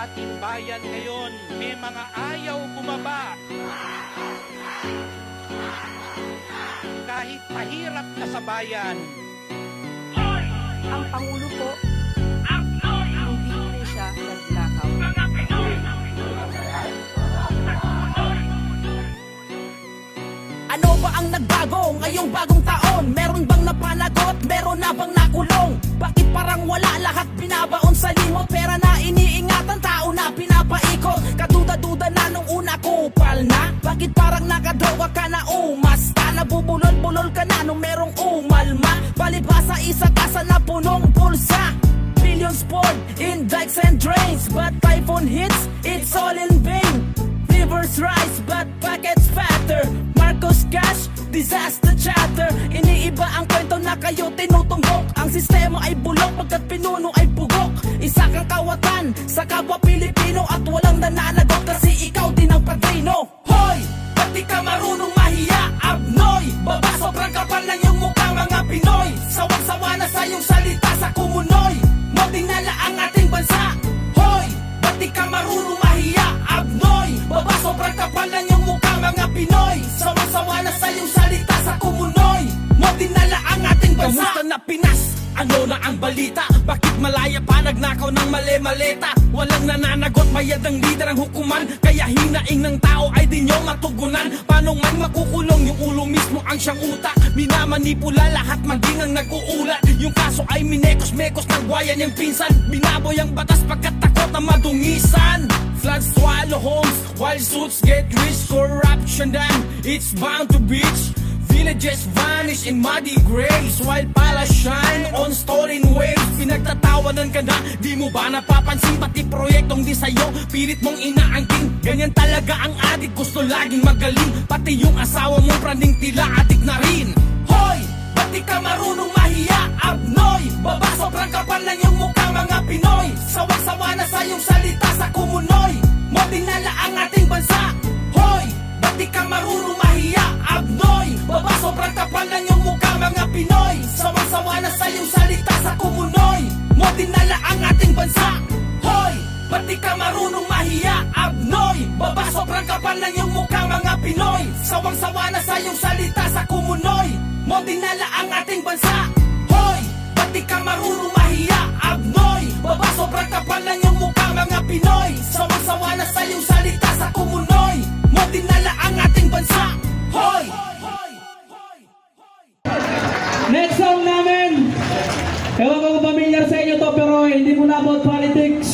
sa ating bayan ngayon, may mga ayaw bumaba. Kahit mahirap na sa bayan. Ang Pangulo po, hindi rin siya nagnakaw. Ano ba ang nagbago ngayong bagong taon? Meron bang napanagot? Meron na bang nakulong? Bakit parang wala lahat binabaon sa limot? Pera na iniingatan, tao na pinapaikot. Kaduda-duda na nung una kupal na. Bakit parang nakadroga ka na umasta? Nabubulol-bulol ka na nung merong umalma. Palibhasa isa kasa na punong pulsa. Billions poured in dikes and drains, but typhoon hits, it's all in vain. Rivers rise, but pockets fatter. Marcos cash, disaster chatter. Iniiba ang kwento na kayo tinutunggok. Ang sistema ay bulok, pagkat pinuno ay pugok. Isa kang kawatan sa kapwa Pilipino at walang nananagot kasi ikaw din ang padrino. Hoy! Ba't di ka marunong mahiya, Abnoy? Baba, sobrang kapal ng iyong mukha, mga Pinoy. Sawang-sawa na sa iyong salita sa kumunoy. Moding nala ang ating bansa. Hoy! Ba't di ka marunong mahiya, Abnoy? Baba, sobrang kapal ng iyong mukha, mga Pinoy. Sawang-sawa na sa iyong salita sa kumunoy. Moding nala ang ating bansa. Kamusta na Pinas? Ano na ang balita? Bakit malaya pa nagnakaw ng mali-maleta? Walang nananagot, bayad ng lider ang hukuman. Kaya hinaing ng tao ay di nyo matugunan. Paano man makukulong yung ulo mismo ang siyang utak? Minamanipula lahat maging ang nag-uulat. Yung kaso ay minekos-mekos ng buhayan yung pinsan. Binaboy ang batas pagkat takot na madungisan. Floods swallow homes while suits get rich. Corruption done, it's bound to breach. Villages vanish in muddy graves while pala shine on stolen waves. Pinagtatawanan ka na, di mo ba napapansin? Pati proyektong di sa'yo, pilit mong inaangking. Ganyan talaga ang adik, gusto laging magaling. Pati yung asawa mong praning tila adik na rin. Hoy! Ba't di ka marunong mahiya, Abnoy? Baba, sobrang kapal ng iyong mukha, mga Pinoy. Sawang-sawa na sa iyong salita sa kumunoy. Moding nala ang ating bansa. Hoy! Ba't di ka marunong mahiya, Abnoy? Baba, sobrang kapal ng iyong mukha, mga Pinoy. Sawang-sawa na sa iyong salita sa kumunoy. Modin nala ang ating bansa. Hoy! Ba't di ka marunong mahiya, Abnoy? Baba, sobrang kapal ng iyong mukha, mga Pinoy. Sawang-sawa na sa iyong salita sa kumunoy. Modin nala ang ating bansa. Hoy! Ba't di ka marunong mahiya, Abnoy? Baba, sobrang kapal ng iyong mukha, mga Pinoy. Sawang-sawa na sa iyong salita sa kumunoy. Modin nala ang ating bansa. Hoy! Next song namin, ewan ko kung familiar sa inyo to pero hindi mo na about politics.